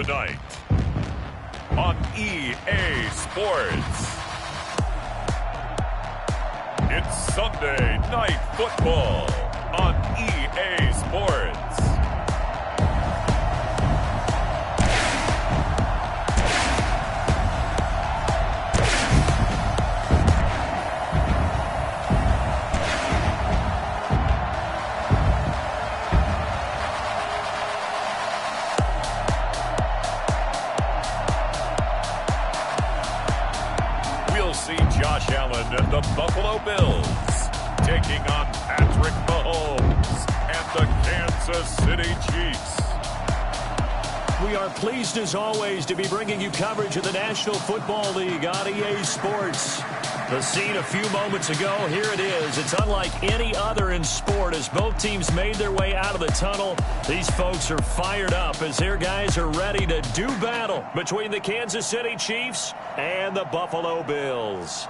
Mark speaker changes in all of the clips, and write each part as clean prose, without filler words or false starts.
Speaker 1: Tonight on EA Sports. It's Sunday Night Football on EA Sports. Josh Allen and the Buffalo Bills taking on Patrick Mahomes and the Kansas City Chiefs.
Speaker 2: We are pleased as always to be bringing you coverage of the National Football League on EA Sports. The scene a few moments ago, here it is. It's unlike any other in sport as both teams made their way out of the tunnel. These folks are fired up as their guys are ready to do battle between the Kansas City Chiefs and the Buffalo Bills.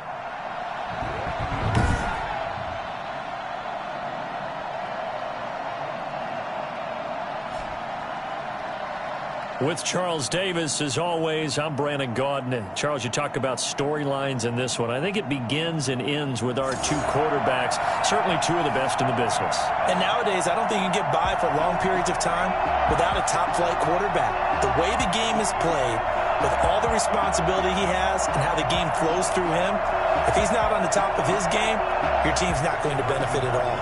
Speaker 2: With Charles Davis, as always, I'm Brandon Gaudin. Charles, you talk about storylines in this one. I think it begins and ends with our two quarterbacks, certainly two of the best in the business.
Speaker 3: And nowadays, I don't think you can get by for long periods of time without a top-flight quarterback. The way the game is played, with all the responsibility he has and how the game flows through him, if he's not on the top of his game, your team's not going to benefit at all.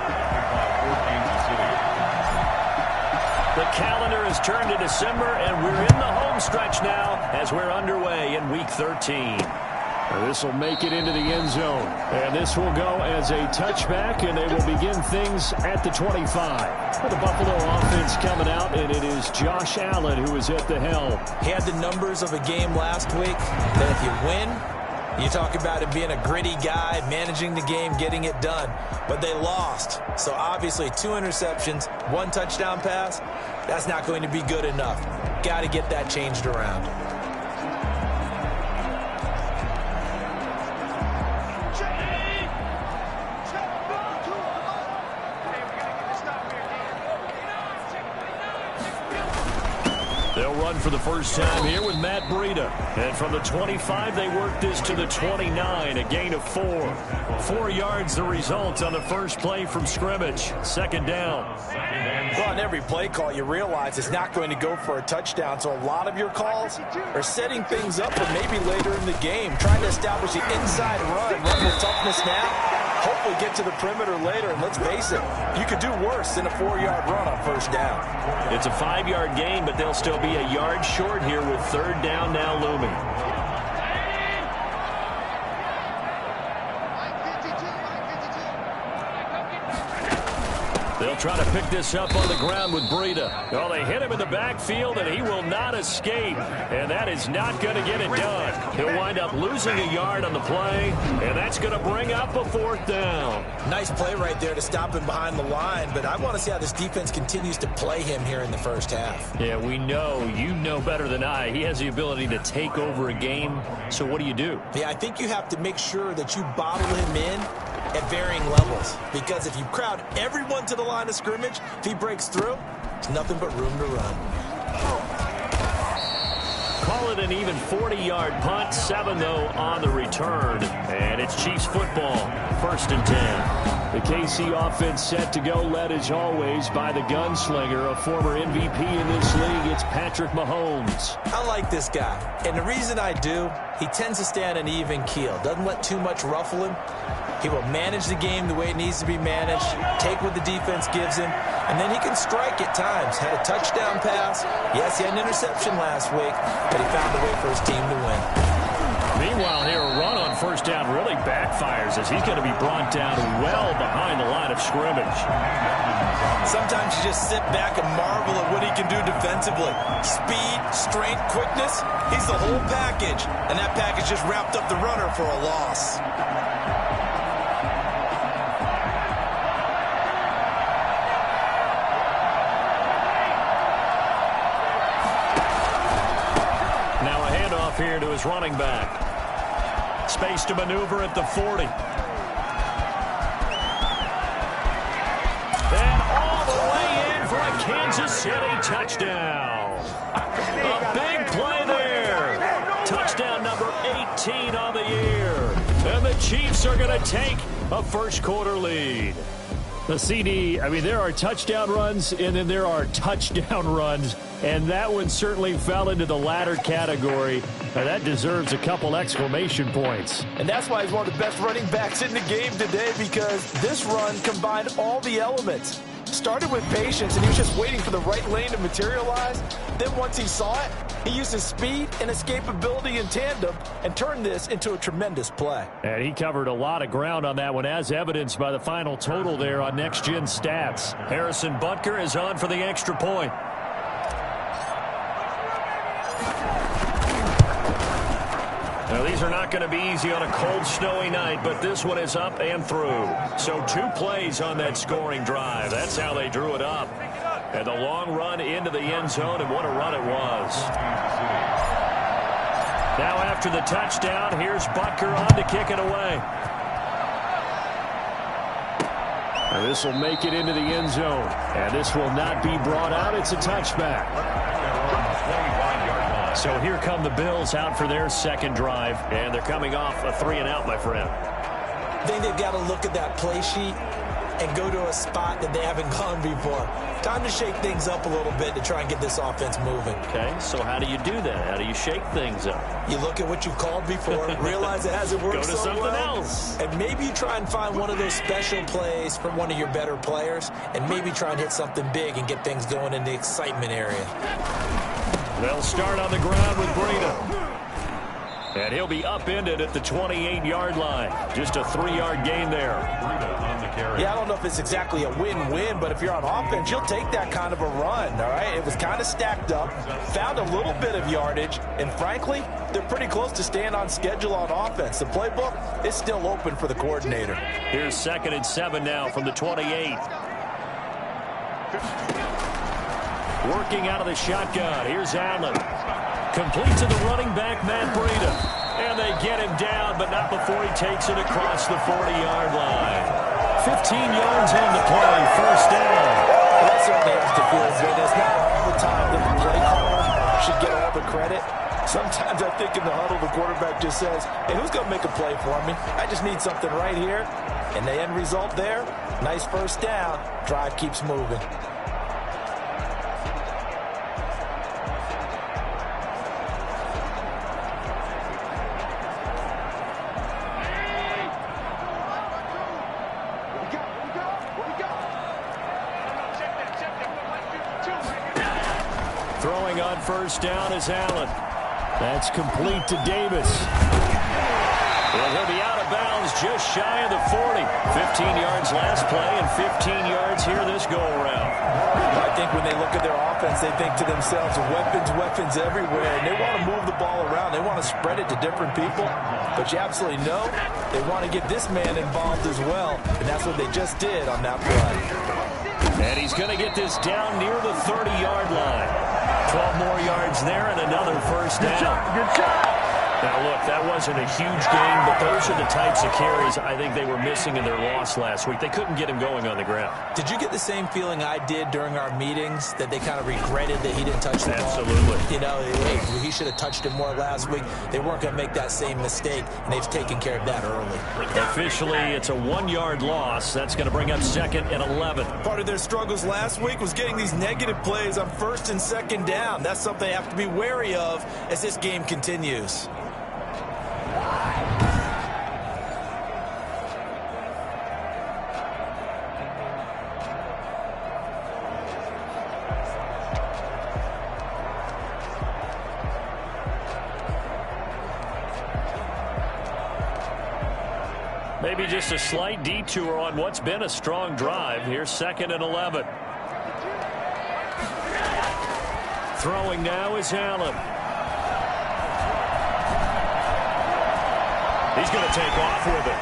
Speaker 2: The calendar has turned to December, and we're in the home stretch now as we're underway in Week 13. This will make it into the end zone, and this will go as a touchback, and they will begin things at the 25. The Buffalo offense coming out, and it is Josh Allen who is at the helm.
Speaker 3: He had the numbers of a game last week that if you win, you talk about him being a gritty guy, managing the game, getting it done. But they lost. So obviously 2 interceptions, 1 touchdown pass, that's not going to be good enough. Got to get that changed around.
Speaker 2: They'll run for the first time here with Matt Breida. And from the 25, they work this to the 29, a gain of 4. 4 yards the result on the first play from scrimmage. Second down.
Speaker 3: Well, on every play call, you realize it's not going to go for a touchdown. So a lot of your calls are setting things up for maybe later in the game, trying to establish the inside run with toughness now. Hopefully get to the perimeter later, and let's face it, you could do worse than a 4-yard run on first down.
Speaker 2: It's a 5-yard gain, but they'll still be a yard short here with third down now looming. They'll try to pick this up on the ground with Breida. Well, they hit him in the backfield, and he will not escape. And that is not going to get it done. He'll wind up losing a yard on the play, and that's going to bring up a 4th down.
Speaker 3: Nice play right there to stop him behind the line, but I want to see how this defense continues to play him here in the first half.
Speaker 2: Yeah, we know. You know better than I. He has the ability to take over a game. So what do you do?
Speaker 3: Yeah, I think you have to make sure that you bottle him in at varying levels, because if you crowd everyone to the line of scrimmage, if he breaks through, there's nothing but room to run.
Speaker 2: Call it an even 40-yard punt, 7 though on the return, and it's Chiefs football, 1st and 10. The KC offense set to go, led as always by the gunslinger, a former MVP in this league. It's Patrick Mahomes.
Speaker 3: I like this guy, and the reason I do, he tends to stay on an even keel, doesn't let too much ruffle him. He will manage the game the way it needs to be managed, take what the defense gives him, and then he can strike at times. Had a touchdown pass. Yes, he had an interception last week, but he found a way for his team to win.
Speaker 2: Meanwhile, here, a run on first down really backfires as he's going to be brought down well behind the line of scrimmage.
Speaker 3: Sometimes you just sit back and marvel at what he can do defensively. Speed, strength, quickness, he's the whole package. And that package just wrapped up the runner for a loss.
Speaker 2: Here to his running back. Space to maneuver at the 40. And all the way in for a Kansas City touchdown. A big Chiefs are going to take a first-quarter lead. The CD, I mean, there are touchdown runs, and then there are touchdown runs, and that one certainly fell into the latter category. Now, that deserves a couple exclamation points.
Speaker 3: And that's why he's one of the best running backs in the game today, because this run combined all the elements. Started with patience, and he was just waiting for the right lane to materialize. Then once he saw it, he used his speed and escapability in tandem and turned this into a tremendous play.
Speaker 2: And he covered a lot of ground on that one, as evidenced by the final total there on Next Gen Stats. Harrison Butker is on for the extra point. Now, these are not going to be easy on a cold, snowy night, but this one is up and through. So 2 plays on that scoring drive. That's how they drew it up. And the long run into the end zone, and what a run it was. Now after the touchdown, here's Butker on to kick it away. Now this will make it into the end zone, and this will not be brought out. It's a touchback. So here come the Bills out for their second drive, and they're coming off a 3-and-out, my friend.
Speaker 3: I think they've got to look at that play sheet and go to a spot that they haven't gone before. Time to shake things up a little bit to try and get this offense moving.
Speaker 2: Okay, so how do you do that? How do you shake things up?
Speaker 3: You look at what you've called before, realize it hasn't worked
Speaker 2: so
Speaker 3: so
Speaker 2: well,
Speaker 3: else. And maybe you try and find one of those special plays from one of your better players, and maybe try and hit something big and get things going in the excitement area.
Speaker 2: They'll start on the ground with Breida. And he'll be upended at the 28-yard line. Just a 3-yard gain there.
Speaker 3: Yeah, I don't know if it's exactly a win-win, but if you're on offense, you'll take that kind of a run, all right? It was kind of stacked up, found a little bit of yardage, and frankly, they're pretty close to staying on schedule on offense. The playbook is still open for the coordinator.
Speaker 2: Here's 2nd and 7 now from the 28. Working out of the shotgun. Here's Allen. Complete to the running back, Matt Breida. And they get him down, but not before he takes it across the 40-yard line. 15 yards on the play, first down.
Speaker 3: Well, that certainly has to feel good. It's not all the time that the play caller should get all the credit. Sometimes I think in the huddle, the quarterback just says, hey, who's going to make a play for me? I just need something right here. And the end result there, nice first down. Drive keeps moving.
Speaker 2: Throwing on first down is Allen. That's complete to Davis. Well, he'll be out of bounds just shy of the 40. 15 yards last play and 15 yards here this go-around.
Speaker 3: I think when they look at their offense, they think to themselves, weapons everywhere. And they want to move the ball around. They want to spread it to different people. But you absolutely know they want to get this man involved as well. And that's what they just did on that play.
Speaker 2: And he's going to get this down near the 30-yard line. 12 more yards there and another first down.
Speaker 3: Good job.
Speaker 2: Now, look, that wasn't a huge gain, but those are the types of carries I think they were missing in their loss last week. They couldn't get him going on the ground.
Speaker 3: Did you get the same feeling I did during our meetings, that they kind of regretted that he didn't touch the ball?
Speaker 2: Absolutely.
Speaker 3: You know, hey, he should have touched it more last week. They weren't going to make that same mistake, and they've taken care of that early.
Speaker 2: Officially, it's a 1-yard loss. That's going to bring up 2nd and 11.
Speaker 3: Part of their struggles last week was getting these negative plays on 1st and 2nd down. That's something they have to be wary of as this game continues.
Speaker 2: Maybe just a slight detour on what's been a strong drive. Here's 2nd and 11. Throwing now is Allen. He's going to take off with it.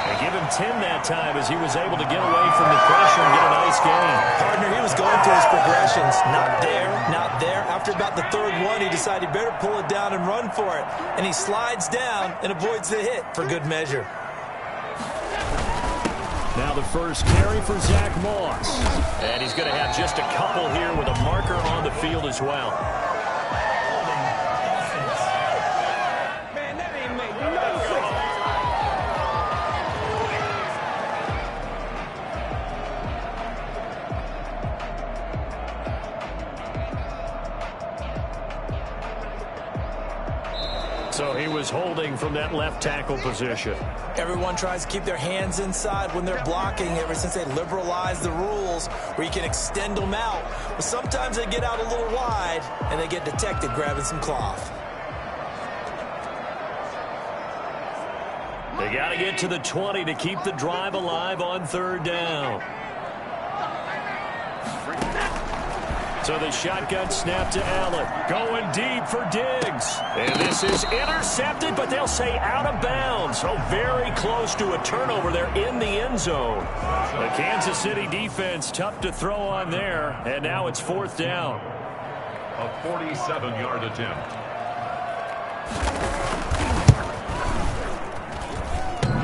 Speaker 2: They give him 10 that time as he was able to get away from the pressure and get a nice gain.
Speaker 3: Partner, he was going through his progressions. Not there, not there. After about the 3rd one, he decided he better pull it down and run for it. And he slides down and avoids the hit for good measure.
Speaker 2: Now the first carry for Zach Moss. And he's going to have just a couple here with a marker on the field as well. So he was holding from that left tackle position.
Speaker 3: Everyone tries to keep their hands inside when they're blocking ever since they liberalized the rules where you can extend them out. But sometimes they get out a little wide and they get detected grabbing some cloth.
Speaker 2: They got to get to the 20 to keep the drive alive on third down. So the shotgun snap to Allen. Going deep for Diggs. And this is intercepted, but they'll say out of bounds. So very close to a turnover there in the end zone. The Kansas City defense tough to throw on there. And now it's fourth down.
Speaker 1: A 47-yard attempt.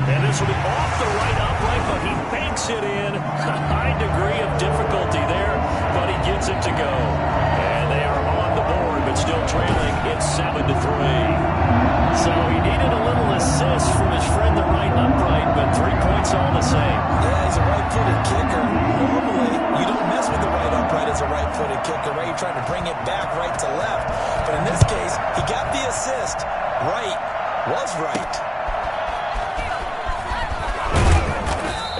Speaker 2: And this will be off the right upright, but he banks it in. A high degree of difficulty there, but he gets it to go. And they are on the board, but still trailing. It's 7-3. So he needed a little assist from his friend, the right upright, but 3 points all the same.
Speaker 3: Yeah, he's a right-footed kicker. Normally, you don't mess with the right upright as a right-footed kicker, right? You're trying to bring it back right to left. But in this case, he got the assist. Right was right.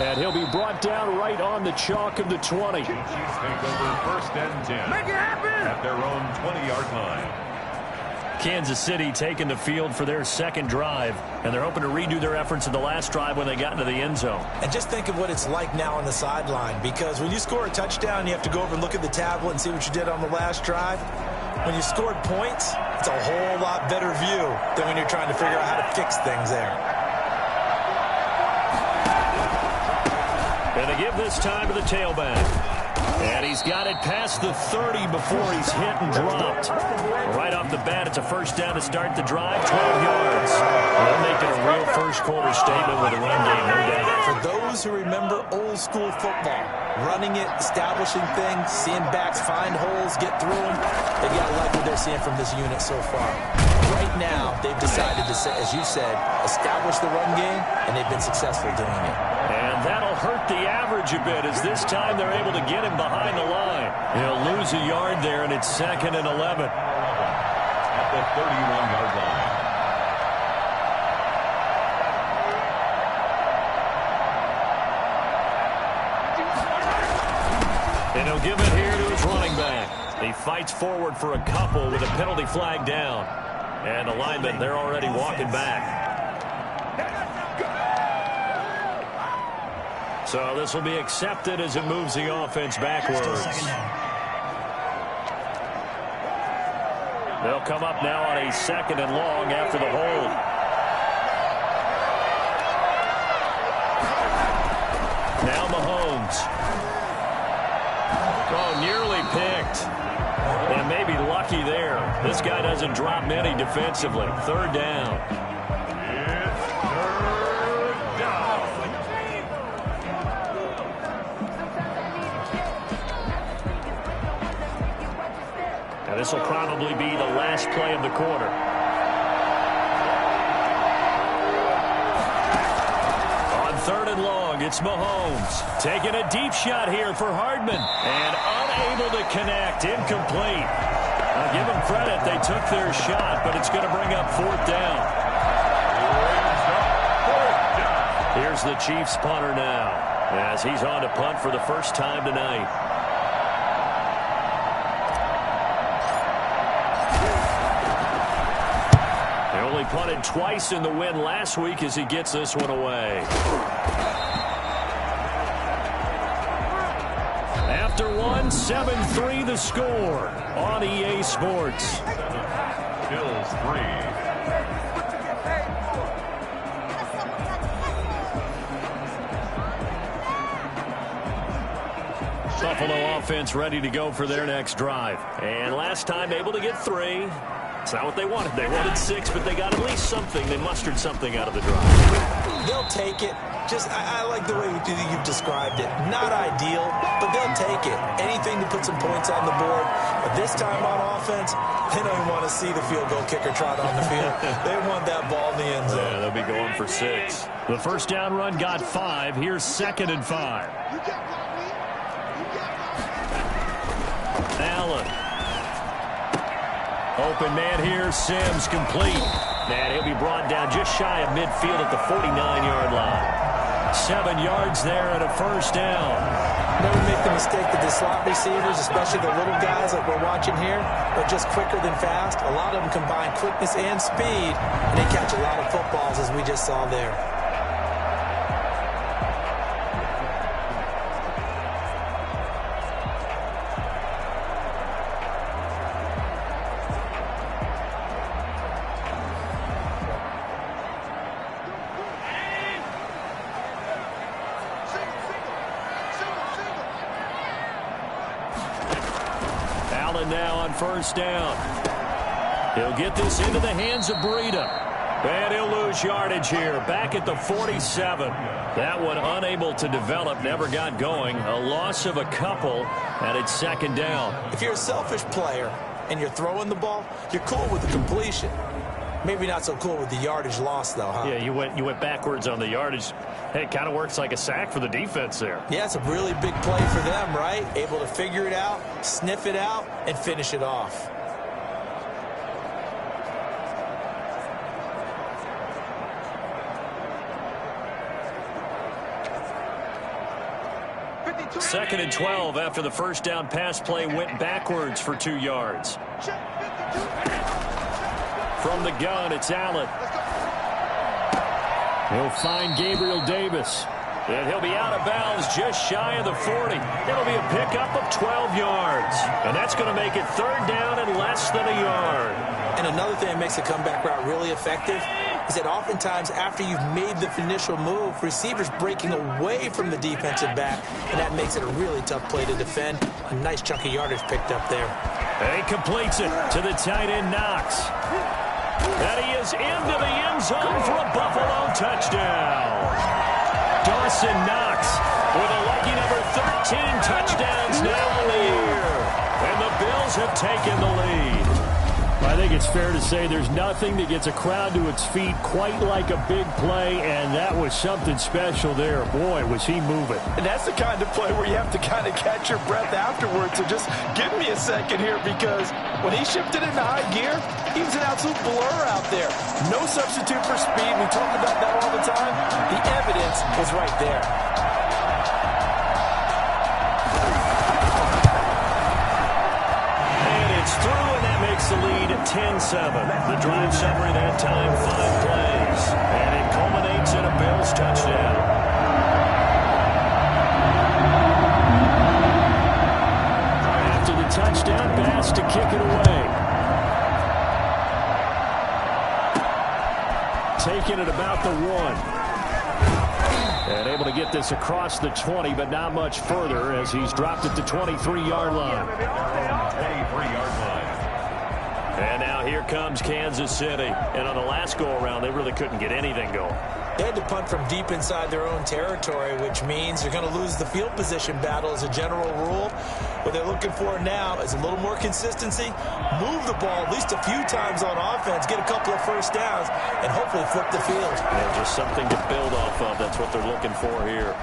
Speaker 2: And he'll be brought down right on the chalk of the 20.
Speaker 1: Chiefs take over first and 10. Make it happen! At their own 20-yard line.
Speaker 2: Kansas City taking the field for their second drive, and they're hoping to redo their efforts in the last drive when they got into the end zone.
Speaker 3: And just think of what it's like now on the sideline, because when you score a touchdown, you have to go over and look at the tablet and see what you did on the last drive. When you scored points, it's a whole lot better view than when you're trying to figure out how to fix things there.
Speaker 2: And they give this time to the tailback. And he's got it past the 30 before he's hit and dropped. Right off the bat, it's a first down to start the drive, 12 yards. They're making a real first-quarter statement with a run game, no doubt.
Speaker 3: For those who remember old-school football, running it, establishing things, seeing backs find holes, get through them, they got to like what they're seeing from this unit so far. Right now, they've decided to, as you said, establish the run game, and they've been successful doing it.
Speaker 2: And that'll hurt the average a bit, as this time they're able to get him behind the line. He'll lose a yard there, and it's 2nd and 11.
Speaker 1: At the 31-yard line.
Speaker 2: And he'll give it here to his running back. He fights forward for a couple with a penalty flag down. And the linemen, they're already walking back. So this will be accepted as it moves the offense backwards. They'll come up now on a 2nd and long after the hold. Now Mahomes. Oh, nearly picked. And maybe lucky there. This guy doesn't drop many defensively. 3rd down. And this will probably be the last play of the quarter. On 3rd and long, it's Mahomes. Taking a deep shot here for Hardman. And unable to connect. Incomplete. I'll give them credit. They took their shot, but it's going to bring up 4th down. Here's the Chiefs punter now, as he's on to punt for the first time tonight. They only punted twice in the win last week as he gets this one away. After one, 7-3 the score on EA Sports.
Speaker 1: Bills 3.
Speaker 2: Buffalo offense ready to go for their next drive. And last time able to get 3. It's not what they wanted. They wanted 6, but they got at least something. They mustered something out of the drive.
Speaker 3: They'll take it. I like the way you've described it. Not ideal, but they'll take it. Anything to put some points on the board. But this time on offense, they don't even want to see the field goal kicker trot on the field. They want that ball in the end zone.
Speaker 2: Yeah, they'll be going for 6. The first down run got 5. Here's 2nd and 5. Allen. Open man here, Sims complete. And he'll be brought down just shy of midfield at the 49-yard line. 7 yards there and a first down.
Speaker 3: Never make the mistake that the slot receivers, especially the little guys like we're watching here, are just quicker than fast. A lot of them combine quickness and speed, and they catch a lot of footballs, as we just saw there.
Speaker 2: Now on first down. He'll get this into the hands of Breida. And he'll lose yardage here. Back at the 47. That one unable to develop. Never got going. A loss of a couple. And it's second down.
Speaker 3: If you're a selfish player and you're throwing the ball, you're cool with the completion. Maybe not so cool with the yardage loss, though, huh?
Speaker 2: Yeah, you went backwards on the yardage. Hey, it kind of works like a sack for the defense there.
Speaker 3: Yeah, it's a really big play for them, right? Able to figure it out, sniff it out, and finish it off.
Speaker 2: Second and 12 after the first down pass play went backwards for 2 yards. From the gun, it's Allen. He'll find Gabriel Davis. And he'll be out of bounds just shy of the 40. It'll be a pickup of 12 yards. And that's going to make it third down and less than a yard.
Speaker 3: And another thing that makes the comeback route really effective is that oftentimes after you've made the initial move, receivers breaking away from the defensive back, and that makes it a really tough play to defend. A nice chunk of yardage picked up there.
Speaker 2: And he completes it to the tight end, Knox. And he is into the end zone for a Buffalo touchdown. Dawson Knox with a lucky number 13 touchdowns now in the year. And the Bills have taken the lead. I think it's fair to say there's nothing that gets a crowd to its feet quite like a big play, and that was something special there. Boy, was he moving.
Speaker 4: And that's the kind of play where you have to kind of catch your breath afterwards. So just give me a second here, because when he shifted into high gear, he was an absolute blur out there. No substitute for speed. We talk about that all the time. The evidence was right there.
Speaker 2: And it's through, and that makes the lead 10-7. The drive summary that time, 5 plays. And it culminates in a Bills touchdown. After the touchdown, Bass to kick it away. Taking it about the 1. And able to get this across the 20, but not much further as he's dropped at the 23-yard line. 23-yard line. And now here comes Kansas City. And on the last go-around, they really couldn't get anything going.
Speaker 3: They had to punt from deep inside their own territory, which means they're going to lose the field position battle as a general rule. What they're looking for now is a little more consistency, move the ball at least a few times on offense, get a couple of first downs, and hopefully flip the field.
Speaker 2: Yeah, just something to build off of. That's what they're looking for here.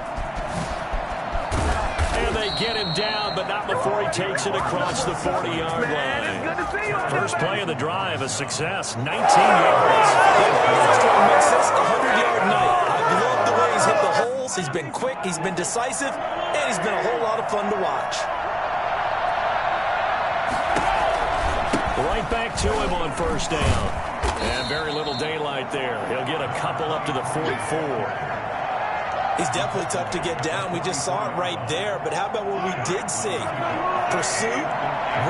Speaker 2: And they get him down, but not before he takes it across the 40-yard line. First play of the drive, a success, 19 yards.
Speaker 3: Makes this a 100-yard night. I love the way he's hit the holes. He's been quick, he's been decisive, and he's been a whole lot of fun to watch.
Speaker 2: Right back to him on first down. And very little daylight there. He'll get a couple up to the 44.
Speaker 3: He's definitely tough to get down. We just saw it right there. But how about what we did see? Pursuit,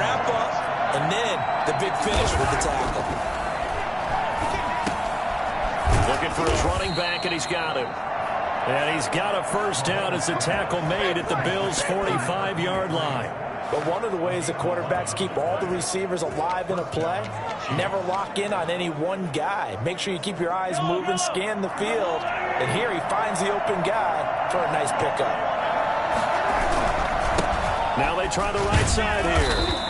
Speaker 3: wrap up, and then the big finish with the tackle.
Speaker 2: Looking for his running back, and he's got him. And he's got a first down as the tackle made at the Bills' 45-yard line.
Speaker 4: But one of the ways the quarterbacks keep all the receivers alive in a play, never lock in on any one guy. Make sure you keep your eyes moving, scan the field. And here he finds the open guy for a nice pickup.
Speaker 2: Now they try the right side here.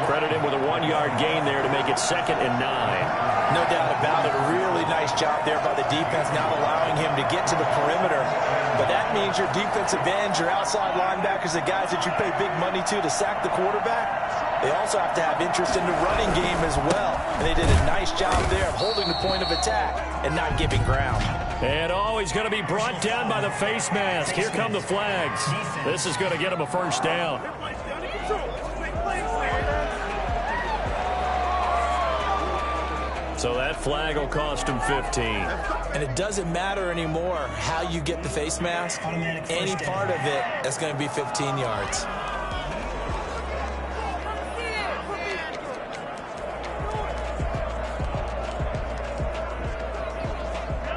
Speaker 2: Credit him with a 1-yard gain there to make it 2nd and 9.
Speaker 3: No doubt about it. A really nice job there by the defense, not allowing him to get to the perimeter. But that means your defensive ends, your outside linebackers, the guys that you pay big money to sack the quarterback, They also have to have interest in the running game as well. And they did a nice job there of holding the point of attack and not giving ground.
Speaker 2: And he's going to be brought down by the face mask. Here come the flags. This is going to get him a first down. So that flag will cost him 15.
Speaker 3: And it doesn't matter anymore how you get the face mask. Any part of it, that's going to be 15 yards.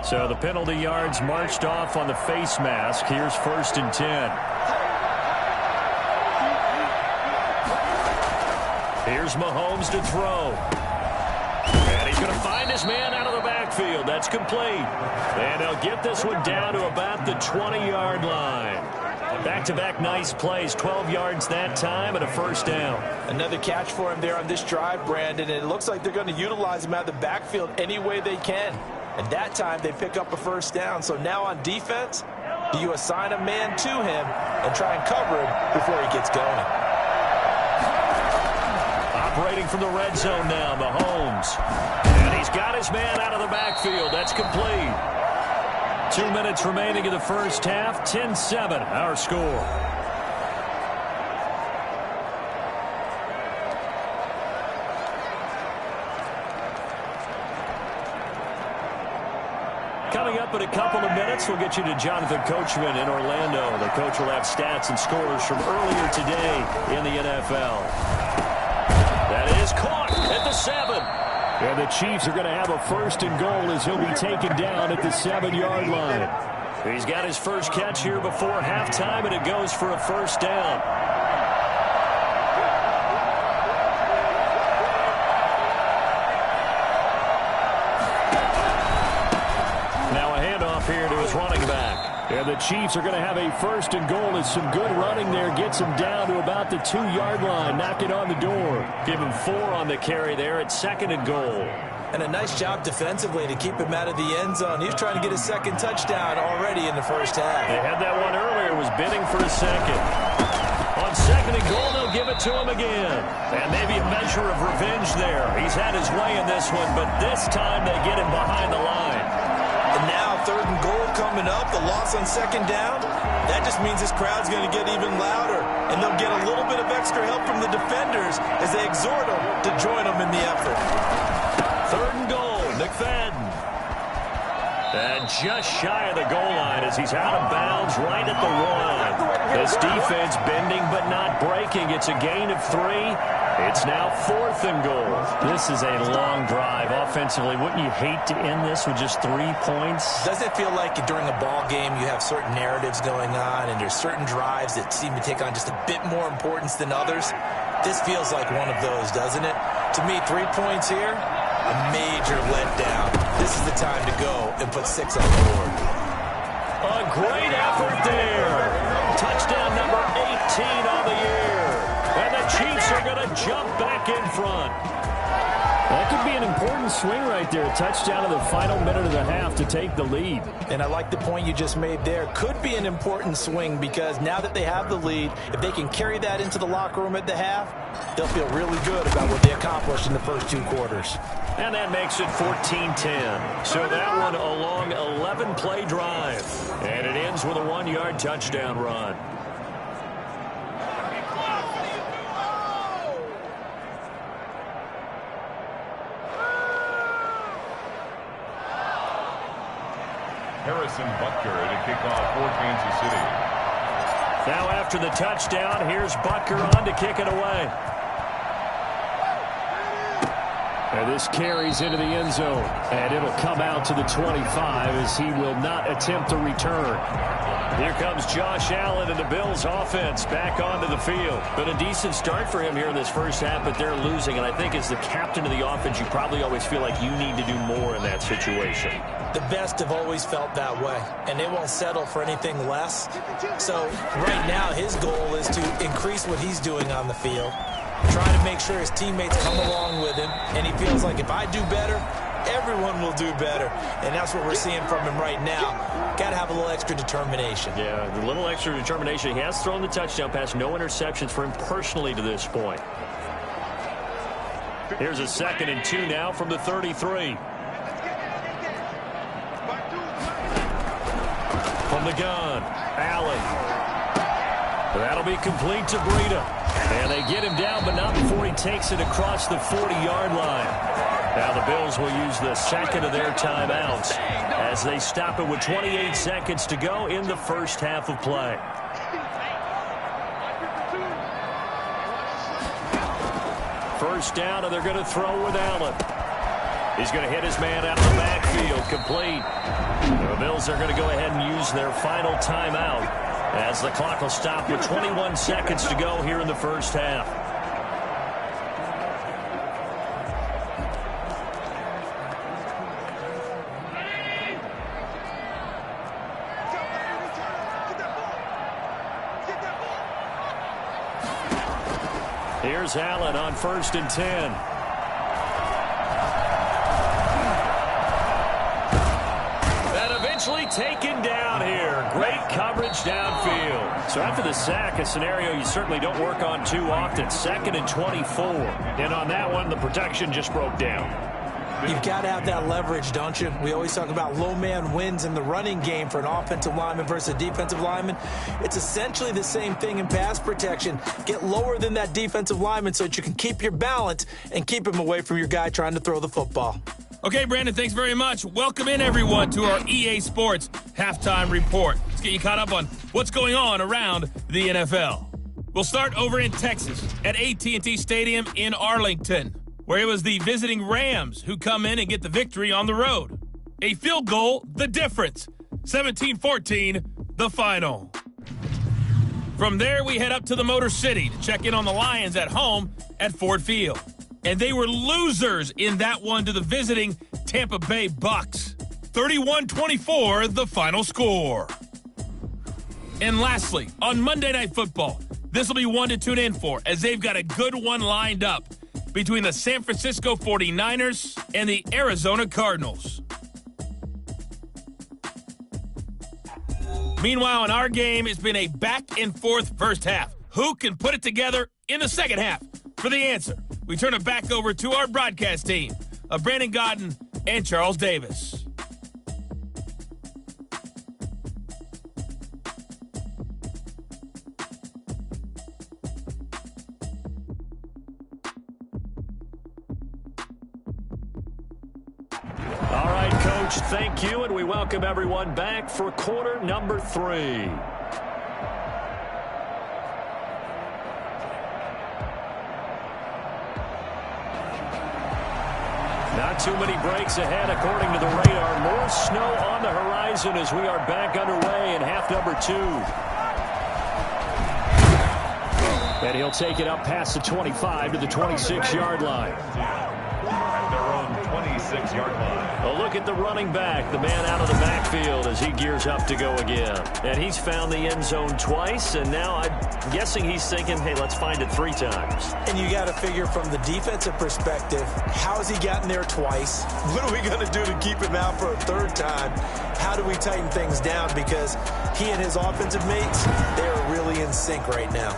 Speaker 2: So the penalty yards marched off on the face mask. Here's 1st and 10. Here's Mahomes to throw. And he's going to find his man out of the backfield. That's complete. And they'll get this one down to about the 20-yard line. Back-to-back nice plays, 12 yards that time and a first down.
Speaker 3: Another catch for him there on this drive, Brandon, and it looks like they're going to utilize him out of the backfield any way they can. And that time they pick up a first down. So now on defense, do you assign a man to him and try and cover him before he gets going?
Speaker 2: Operating from the red zone now, Mahomes. And he's got his man out of the backfield. That's complete. 2 minutes remaining in the first half. 10-7, our score. Coming up in a couple of minutes, we'll get you to Jonathan Coachman in Orlando. The coach will have stats and scores from earlier today in the NFL. That is caught at the 7. And the Chiefs are going to have a 1st and goal as he'll be taken down at the 7-yard line. He's got his first catch here before halftime, and it goes for a first down. Here to his running back. And the Chiefs are going to have a 1st and goal as some good running there gets him down to about the 2-yard line. Knock it on the door. Give him 4 on the carry there at 2nd and goal.
Speaker 3: And a nice job defensively to keep him out of the end zone. He was trying to get his 2nd touchdown already in the first half.
Speaker 2: They had that one earlier, was bidding for a 2nd. On 2nd and goal, they'll give it to him again. And maybe a measure of revenge there. He's had his way in this one, but this time they get him behind the line.
Speaker 3: And now 3rd and goal coming up, the loss on 2nd down. That just means this crowd's going to get even louder. And they'll get a little bit of extra help from the defenders as they exhort them to join them in the effort.
Speaker 2: 3rd and goal, McFadden. And just shy of the goal line as he's out of bounds right at the 1. This defense bending but not breaking. It's a gain of 3. It's now 4th and goal. This is a long drive offensively. Wouldn't you hate to end this with just 3 points?
Speaker 3: Doesn't it feel like during a ball game you have certain narratives going on and there's certain drives that seem to take on just a bit more importance than others? This feels like one of those, doesn't it? To me, 3 points here, a major letdown. This is the time to go and put 6 on the board.
Speaker 2: A great effort there. Touchdown number 18 on the year. And the Chiefs are going to jump back in front. That could be an important swing right there. A touchdown in the final minute of the half to take the lead.
Speaker 3: And I like the point you just made there. Could be an important swing because now that they have the lead, if they can carry that into the locker room at the half, they'll feel really good about what they accomplished in the first 2 quarters.
Speaker 2: And that makes it 14-10. So that one a long 11-play drive. And it ends with a 1-yard touchdown run.
Speaker 1: Harrison Butker to kick off for Kansas City.
Speaker 2: Now after the touchdown, here's Butker on to kick it away. And this carries into the end zone. And it'll come out to the 25 as he will not attempt a return. Here comes Josh Allen and the Bills offense back onto the field. Been a decent start for him here in this first half, but they're losing. And I think as the captain of the offense, you probably always feel like you need to do more in that situation.
Speaker 3: The best have always felt that way, and they won't settle for anything less. So right now his goal is to increase what he's doing on the field, try to make sure his teammates come along with him, and he feels like if I do better, everyone will do better. And that's what we're seeing from him right now. Got to have a little extra determination.
Speaker 2: Yeah, a little extra determination. He has thrown the touchdown pass, no interceptions for him personally to this point. Here's a 2nd and 2 now from the 33. From the gun, Allen. That'll be complete to Breida. And they get him down, but not before he takes it across the 40-yard line. Now the Bills will use the 2nd of their timeouts as they stop it with 28 seconds to go in the first half of play. First down, and they're going to throw with Allen. He's going to hit his man out of the backfield, complete. The Bills are going to go ahead and use their final timeout as the clock will stop with 21 seconds to go here in the first half. Here's Allen on 1st and 10. And eventually taken down here. Great coverage downfield. So after the sack, a scenario you certainly don't work on too often. 2nd and 24. And on that one, the protection just broke down.
Speaker 3: You've got to have that leverage, don't you? We always talk about low man wins in the running game for an offensive lineman versus a defensive lineman. It's essentially the same thing in pass protection. Get lower than that defensive lineman so that you can keep your balance and keep him away from your guy trying to throw the football.
Speaker 5: Okay, Brandon, thanks very much. Welcome in, everyone, to our EA Sports Halftime Report. Let's get you caught up on what's going on around the NFL. We'll start over in Texas at AT&T Stadium in Arlington, where it was the visiting Rams who come in and get the victory on the road. A field goal, the difference. 17-14, the final. From there, we head up to the Motor City to check in on the Lions at home at Ford Field. And they were losers in that one to the visiting Tampa Bay Bucks. 31-24, the final score. And lastly, on Monday Night Football, this will be one to tune in for, as they've got a good one lined up between the San Francisco 49ers and the Arizona Cardinals. Meanwhile, in our game, it's been a back-and-forth first half. Who can put it together in the second half? For the answer, we turn it back over to our broadcast team of Brandon Godden and Charles Davis.
Speaker 2: Thank you, and we welcome everyone back for quarter number 3. Not too many breaks ahead according to the radar. More snow on the horizon as we are back underway in half number 2. And he'll take it up past the 25 to the 26-yard line.
Speaker 1: At their own 26-yard line.
Speaker 2: A look at the running back, the man out of the backfield as he gears up to go again. And he's found the end zone twice, and now I'm guessing he's thinking, hey, let's find it 3 times.
Speaker 3: And you got to figure from the defensive perspective, how has he gotten there twice? What are we going to do to keep him out for a 3rd time? How do we tighten things down? Because he and his offensive mates, they are really in sync right now.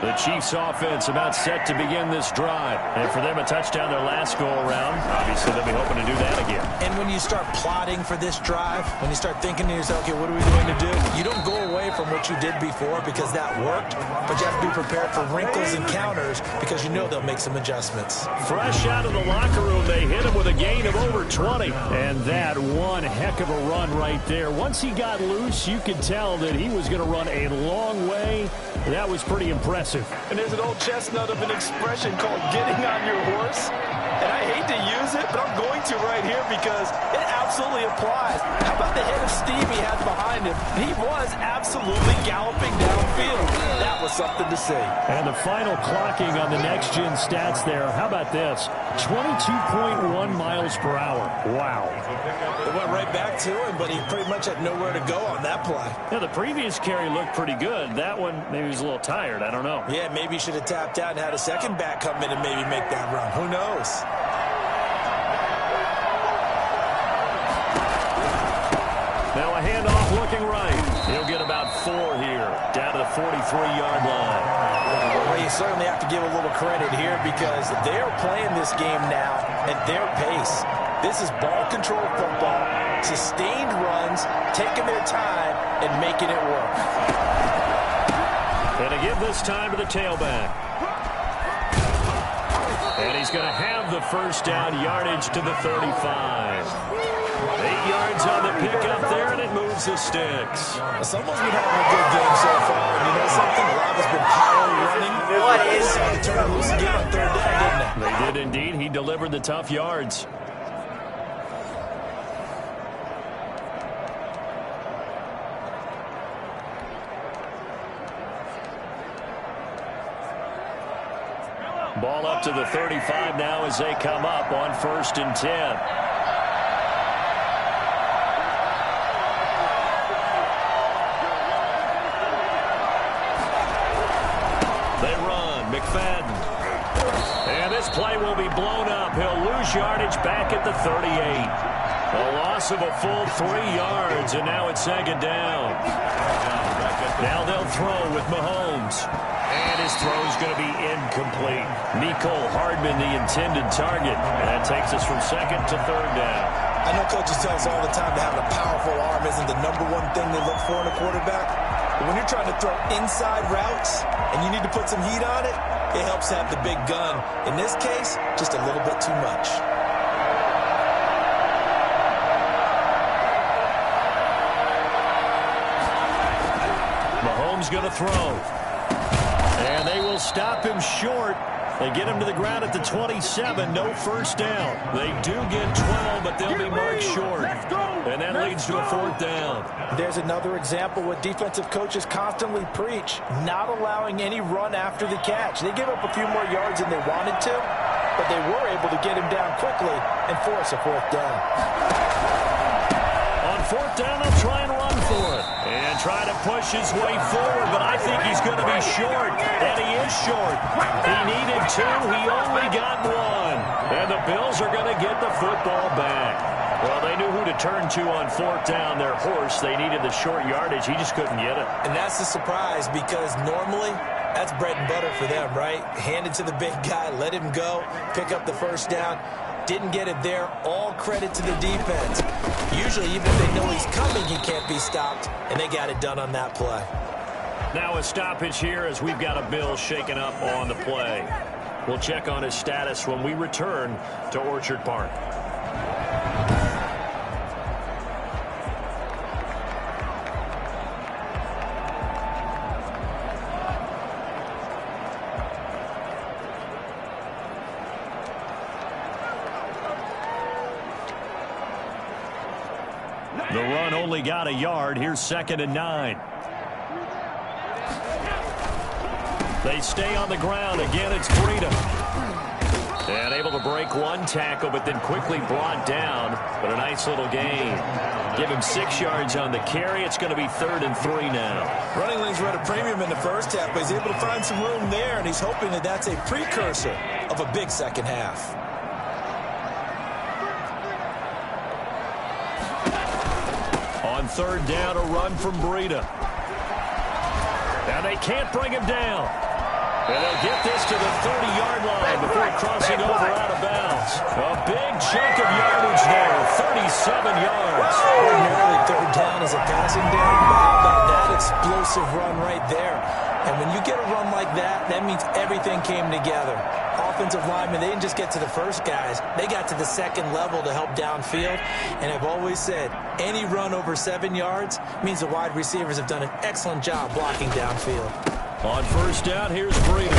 Speaker 2: The Chiefs offense about set to begin this drive. And for them, a touchdown their last go-around. Obviously, they'll be hoping to do that again.
Speaker 3: And when you start plotting for this drive, when you start thinking to yourself, okay, what are we going to do? You don't go away from what you did before because that worked, but you have to be prepared for wrinkles and counters because you know they'll make some adjustments.
Speaker 2: Fresh out of the locker room, they hit him with a gain of over 20. And that one heck of a run right there. Once he got loose, you could tell that he was going to run a long way. That was pretty impressive. impressive.
Speaker 4: And there's an old chestnut of an expression called getting on your horse. And I hate to use it, but I'm going to right here because it absolutely applies. How about the head of steam he has behind him? He was absolutely galloping downfield. That was something to see.
Speaker 2: And the final clocking on the next-gen stats there. How about this? 22.1 miles per hour. Wow.
Speaker 3: It went right back to him, but he pretty much had nowhere to go on that play.
Speaker 2: Yeah, the previous carry looked pretty good. That one, maybe he was a little tired. I don't know.
Speaker 3: Yeah, maybe he should have tapped out and had a second back come in and maybe make that run. Who knows?
Speaker 2: Now a handoff looking right. He'll get about 4 here, down to the 43-yard line.
Speaker 3: Well, you certainly have to give a little credit here because they're playing this game now at their pace. This is ball control football, sustained runs, taking their time and making it work.
Speaker 2: And to give this time to the tailback. And he's going to have the first down, yardage to the 35. 8 yards on the pickup there, and it moves the sticks.
Speaker 3: Someone's been having a good game so far, and you know something? A lot has been power running. What is it? Turn loose again on third down, didn't they?
Speaker 2: They did indeed. He delivered the tough yards. Ball up to the 35 now as they come up on 1st and 10. They run. McFadden. And this play will be blown up. He'll lose yardage back at the 38. A loss of a full 3 yards, and now it's 2nd down. Now they'll throw with Mahomes. And his throw is going to be incomplete. Nicole Hardman, the intended target. And that takes us from 2nd to 3rd down.
Speaker 3: I know coaches tell us all the time that having a powerful arm isn't the #1 thing they look for in a quarterback. But when you're trying to throw inside routes and you need to put some heat on it, it helps have the big gun. In this case, just a little bit too much.
Speaker 2: Mahomes going to throw. And they will stop him short. They get him to the ground at the 27. No first down. They do get 12, but they'll be marked short. And that leads to a 4th down.
Speaker 3: There's another example what defensive coaches constantly preach, not allowing any run after the catch. They give up a few more yards than they wanted to, but they were able to get him down quickly and force a 4th down.
Speaker 2: On 4th down, they'll try and run for it. And try to push his way forward, but I think he's going to be short. And he is short. He needed 2. He only got 1. And the Bills are going to get the football back. Well, they knew who to turn to on 4th down. Their horse, they needed the short yardage. He just couldn't get it.
Speaker 3: And that's the surprise because normally that's bread and butter for them, right? Hand it to the big guy, let him go, pick up the first down. Didn't get it there. All credit to the defense. Usually, even if they know he's coming, he can't be stopped. And they got it done on that play.
Speaker 2: Now a stoppage here as we've got a Bill shaken up on the play. We'll check on his status when we return to Orchard Park. The run only got a yard. Here's 2nd and 9. They stay on the ground. Again, it's Breida. And able to break 1 tackle, but then quickly brought down. But a nice little gain. Give him 6 yards on the carry. It's going to be 3rd and 3 now.
Speaker 3: Running lanes were at a premium in the first half, but he's able to find some room there, and he's hoping that that's a precursor of a big second half.
Speaker 2: On 3rd down, a run from Breida. And they can't bring him down. And they'll get this to the 30-yard line before crossing over out of bounds. A big chunk of yardage there, 37 yards.
Speaker 3: Ordinarily, 3rd down is a passing down, but how about that explosive run right there? And when you get a run like that, that means everything came together. Offensive linemen, they didn't just get to the first guys. They got to the 2nd level to help downfield. And I've always said, any run over 7 yards means the wide receivers have done an excellent job blocking downfield.
Speaker 2: On first down, here's Breida.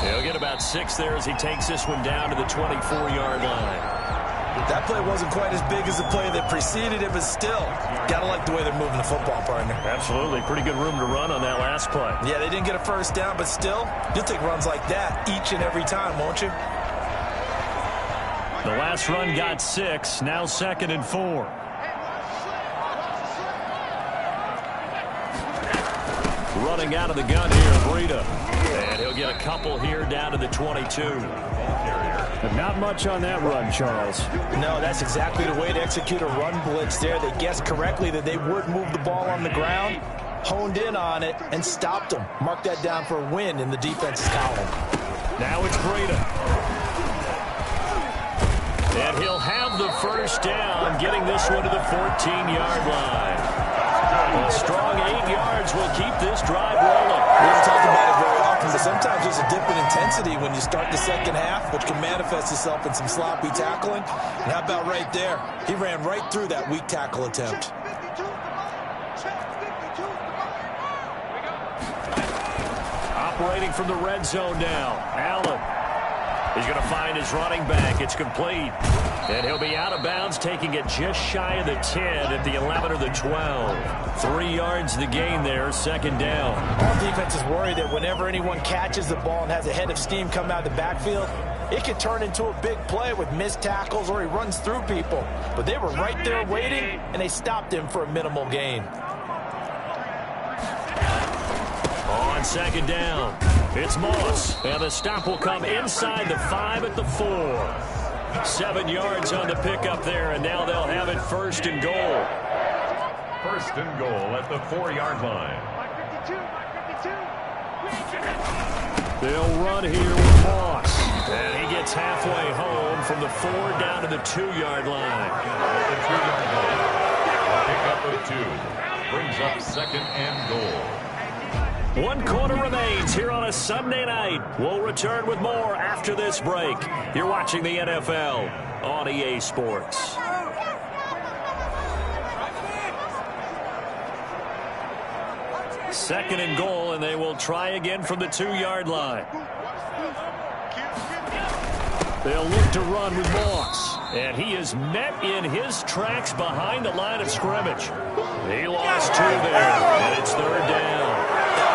Speaker 2: He'll get about 6 there as he takes this one down to the 24-yard line.
Speaker 3: That play wasn't quite as big as the play that preceded it, but still, gotta like the way they're moving the football, partner.
Speaker 2: Absolutely. Pretty good room to run on that last play.
Speaker 3: Yeah, they didn't get a first down, but still, you'll take runs like that each and every time, won't you?
Speaker 2: The last run got 6, now 2nd and 4. Running out of the gun here, Breida. And he'll get a couple here down to the 22.
Speaker 6: But not much on that run, Charles.
Speaker 3: No, that's exactly the way to execute a run blitz there. They guessed correctly that they would move the ball on the ground, honed in on it, and stopped them. Mark that down for a win in the defense's column.
Speaker 2: Now it's Breida. And he'll have the first down, getting this one to the 14-yard line. A strong 8 yards will keep this drive rolling.
Speaker 3: We don't talk about it very often, but sometimes there's a dip in intensity when you start the second half, which can manifest itself in some sloppy tackling. And how about right there? He ran right through that weak tackle attempt.
Speaker 2: Operating from the red zone now, Allen. He's going to find his running back. It's complete. And he'll be out of bounds, taking it just shy of the 10 at the 11 or the 12. 3 yards the gain there, 2nd down.
Speaker 3: All defense is worried that whenever anyone catches the ball and has a head of steam come out of the backfield, it could turn into a big play with missed tackles or he runs through people. But they were right there waiting, and they stopped him for a minimal gain.
Speaker 2: On 2nd down, it's Moss. And the stop will come inside the 5 at the 4. 7 yards on the pickup there, and now they'll have it 1st and goal.
Speaker 1: 1st and goal at the 4-yard line.
Speaker 2: They'll run here with Moss. And he gets halfway home from the 4 down to the 2-yard line.
Speaker 1: At the 2-yard line. Pickup of 2 brings up 2nd and goal.
Speaker 2: 1 quarter remains here on a Sunday night. We'll return with more after this break. You're watching the NFL on EA Sports. Second and goal, and they will try again from the 2-yard line. They'll look to run with Moss. And he is met in his tracks behind the line of scrimmage. He lost 2 there, and it's 3rd down.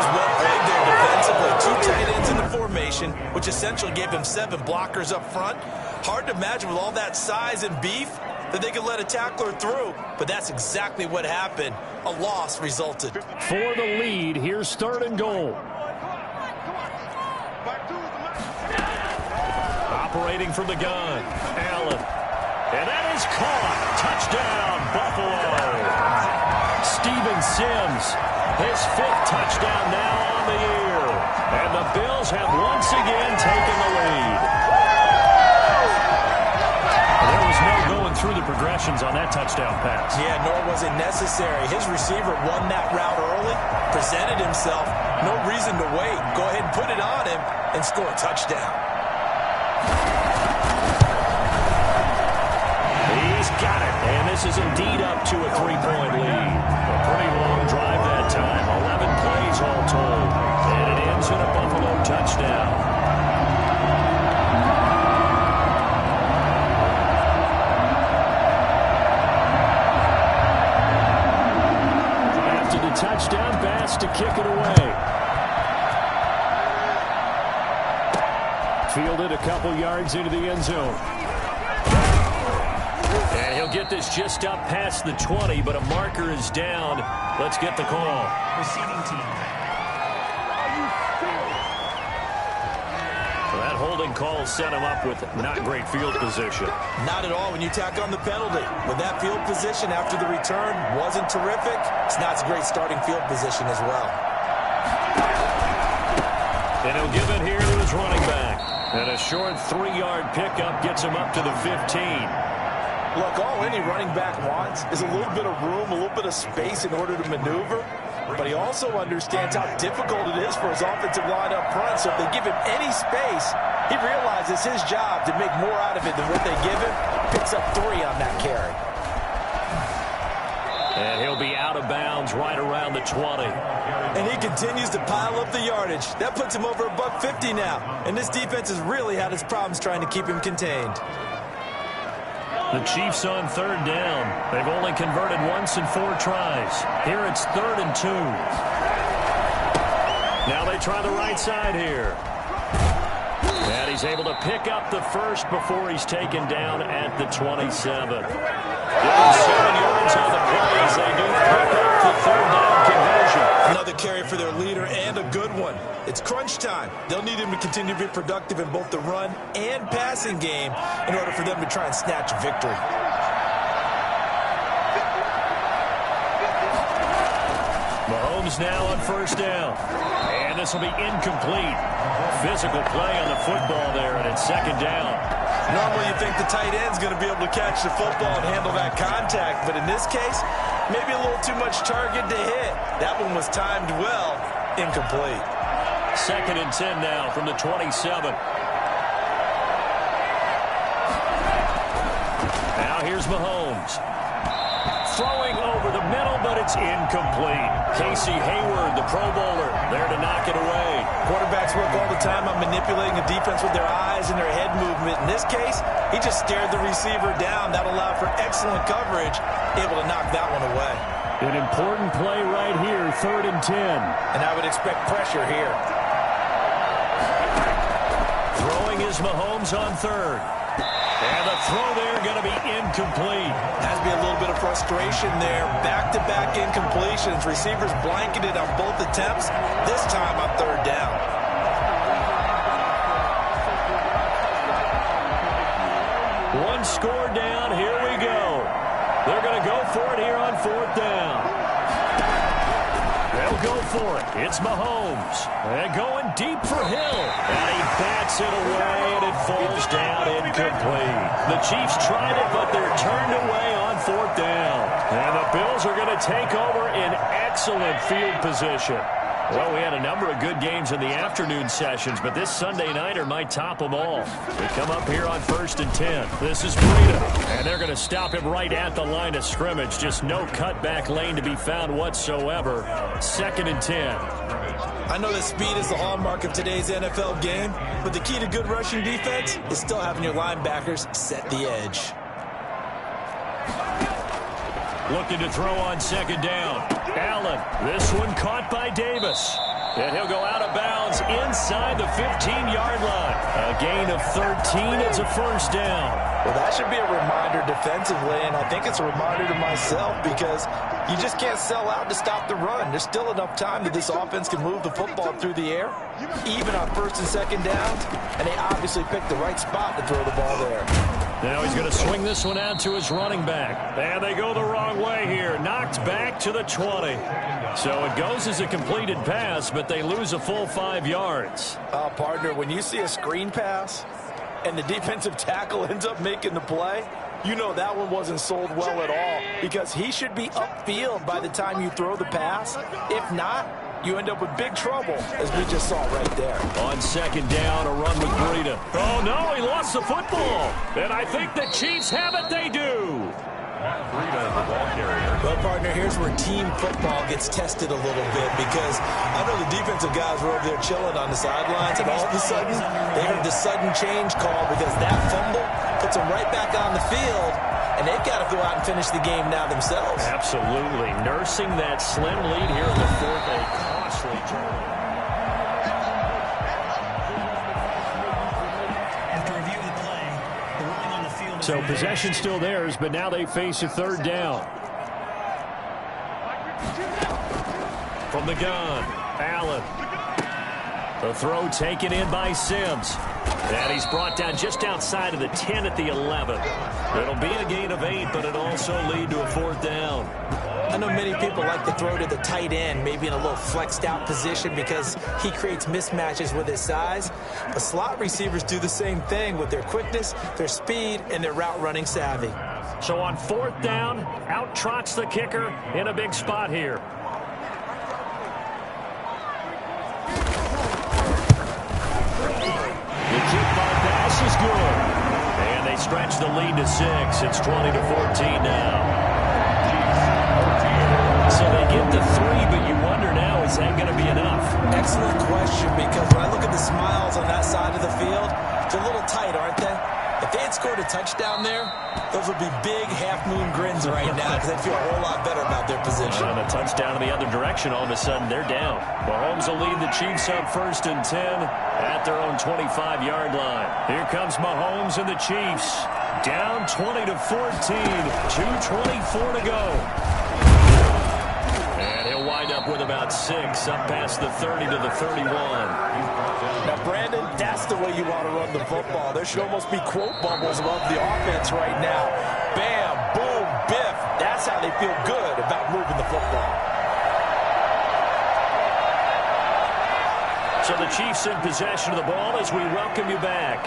Speaker 3: Well played there defensively. 2 tight ends in the formation, which essentially gave him 7 blockers up front. Hard to imagine with all that size and beef that they could let a tackler through, but that's exactly what happened. A loss resulted.
Speaker 2: For the lead, here's 3rd and goal. Operating from the gun, Allen. And that is caught. Touchdown, Buffalo. Steven Sims. His 5th touchdown now on the year. And the Bills have once again taken the lead. There was no going through the progressions on that touchdown pass.
Speaker 3: Yeah, nor was it necessary. His receiver won that route early, presented himself. No reason to wait. Go ahead and put it on him and score a touchdown.
Speaker 2: He's got it. And this is indeed up to a 3-point lead. A pretty long drive that time. 11 plays all told. And it ends in a Buffalo touchdown. After the touchdown pass to kick it away. Fielded a couple yards into the end zone. And he'll get this just up past the 20, but a marker is down. Let's get the call.
Speaker 7: Receiving team.
Speaker 2: So that holding call set him up with not great field position.
Speaker 3: Not at all when you tack on the penalty. With that field position after the return wasn't terrific, it's not a great starting field position as well.
Speaker 2: And he'll give it here to his running back. And a short 3-yard pickup gets him up to the 15.
Speaker 3: Look, all any running back wants is a little bit of room, a little bit of space in order to maneuver. But he also understands how difficult it is for his offensive line up front. So if they give him any space, he realizes his job to make more out of it than what they give him. Picks up 3 on that carry.
Speaker 2: And he'll be out of bounds right around the 20.
Speaker 3: And he continues to pile up the yardage. That puts him over $150 now. And this defense has really had its problems trying to keep him contained.
Speaker 2: The Chiefs on third down. They've only converted once in 4 tries. Here it's 3rd and 2. Now they try the right side here. And he's able to pick up the first before he's taken down at the 27. 7 yards on the play as they do pick up the 3rd down conversion.
Speaker 3: Another carry for their leader and a good one. It's crunch time. They'll need him to continue to be productive in both the run and passing game in order for them to try and snatch a victory.
Speaker 2: Mahomes now on 1st down. And this will be incomplete. Physical play on the football there, and it's 2nd down.
Speaker 3: Normally you think the tight end's going to be able to catch the football and handle that contact, but in this case, maybe a little too much target to hit. That one was timed well, incomplete.
Speaker 2: 2nd and 10 now from the 27. Now here's Mahomes. Throwing over the middle, but it's incomplete. Casey Hayward, the Pro Bowler, there to knock it away.
Speaker 3: Quarterbacks work all the time on manipulating the defense with their eyes and their head movement. In this case, he just stared the receiver down. That allowed for excellent coverage, able to knock that one away.
Speaker 2: An important play right here, 3rd and 10.
Speaker 3: And I would expect pressure here.
Speaker 2: Throwing is Mahomes on 3rd. And the throw there going to be incomplete.
Speaker 3: Has to be a little bit of frustration there. Back-to-back incompletions. Receivers blanketed on both attempts. This time on 3rd down.
Speaker 2: One score down. Here we go. They're going to go for it here on 4th down. They'll go for it. It's Mahomes. And going deep for Hill. And he bats it away, and it falls down incomplete. The Chiefs tried it, but they're turned away on 4th down. And the Bills are going to take over in excellent field position. Well, we had a number of good games in the afternoon sessions, but this Sunday nighter might top them all. They come up here on 1st and 10. This is Breida, and they're going to stop him right at the line of scrimmage. Just no cutback lane to be found whatsoever. 2nd and 10.
Speaker 3: I know that speed is the hallmark of today's NFL game, but the key to good rushing defense is still having your linebackers set the edge.
Speaker 2: Looking to throw on 2nd down. Allen, this one caught by Davis. And he'll go out of bounds inside the 15-yard line. A gain of 13. It's a 1st down.
Speaker 3: Well, that should be a reminder defensively, and I think it's a reminder to myself because you just can't sell out to stop the run. There's still enough time that this offense can move the football through the air, even on 1st and 2nd downs, and they obviously picked the right spot to throw the ball there.
Speaker 2: Now he's going to swing this one out to his running back. And they go the wrong way here. Knocked back to the 20. So it goes as a completed pass, but they lose a full 5 yards.
Speaker 3: Partner, when you see a screen pass and the defensive tackle ends up making the play, you know that one wasn't sold well at all because he should be upfield by the time you throw the pass. If not, you end up with big trouble, as we just saw right there.
Speaker 2: On 2nd down, a run with Breida. Oh, no, he lost the football. And I think the Chiefs have it. They do.
Speaker 1: Breida, the ball carrier.
Speaker 3: Well, partner, here's where team football gets tested a little bit because I know the defensive guys were over there chilling on the sidelines, and all of a sudden, they heard the sudden change call because that fumble puts them right back on the field, and they've got to go out and finish the game now themselves.
Speaker 2: Absolutely. Nursing that slim lead here in the 4th, a costly turnover. So possession still theirs, but now they face a 3rd down. From the gun, Allen. The throw taken in by Sims. And he's brought down just outside of the 10 at the 11. It'll be a gain of 8, but it'll also lead to a 4th down.
Speaker 3: I know many people like to throw to the tight end, maybe in a little flexed out position because he creates mismatches with his size. But slot receivers do the same thing with their quickness, their speed, and their route running savvy.
Speaker 2: So on 4th down, out trots the kicker in a big spot here. The kickball pass is good. And they stretch the lead to 6. It's 20-14 now. get the 3, but you wonder now, is that going to be enough?
Speaker 3: Excellent question, because when I look at the smiles on that side of the field, they're a little tight, aren't they? If they had scored a touchdown there, those would be big half-moon grins right now because they'd feel a whole lot better about their position.
Speaker 2: And a touchdown in the other direction, all of a sudden they're down. Mahomes will lead the Chiefs up 1st and 10 at their own 25-yard line. Here comes Mahomes and the Chiefs. Down 20-14, 2:24 to go. And he'll wind up with about 6, up past the 30 to the 31.
Speaker 4: Now, Brandon, that's the way you want to run the football. There should almost be quote bubbles above the offense right now. Bam, boom, biff. That's how they feel good about moving the football.
Speaker 2: So the Chiefs in possession of the ball as we welcome you back.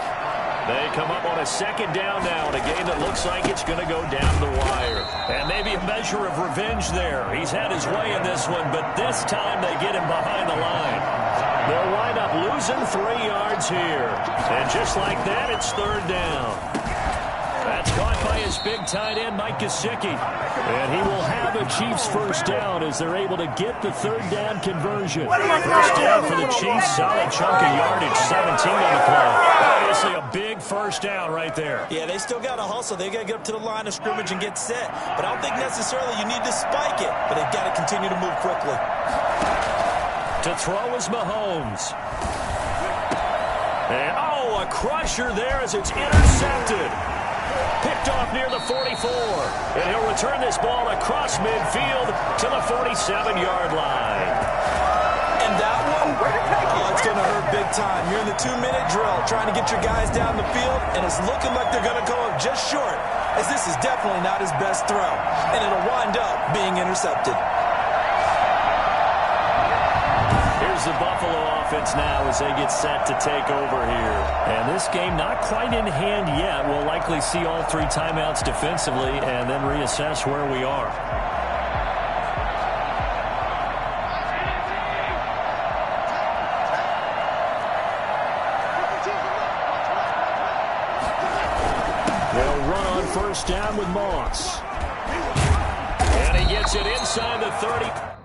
Speaker 2: They come up on a 2nd down now in a game that looks like it's going to go down the wire. And maybe a measure of revenge there. He's had his way in this one, but this time they get him behind the line. They'll wind up losing 3 yards here. And just like that, it's 3rd down. That's caught by his big tight end, Mike Gesicki. And he will have a Chiefs 1st down as they're able to get the 3rd down conversion. 1st down for the Chiefs, solid chunk of yardage, 17 on the play. Obviously a big 1st down right there.
Speaker 3: Yeah, they still got to hustle. They got to get up to the line of scrimmage and get set. But I don't think necessarily you need to spike it. But they've got to continue to move quickly.
Speaker 2: To throw is Mahomes. And, a crusher there as it's intercepted. Picked off near the 44. And he'll return this ball across midfield to the 47-yard line.
Speaker 3: And that one, it's going to hurt big time. You're in the 2-minute drill trying to get your guys down the field, and it's looking like they're going to go up just short, as this is definitely not his best throw. And it'll wind up being intercepted.
Speaker 2: Here's the Buffalo offense now as they get set to take over here. And this game not quite in hand yet. We'll likely see all 3 timeouts defensively and then reassess where we are. They'll run on 1st down with Moss. And he gets it inside the 30.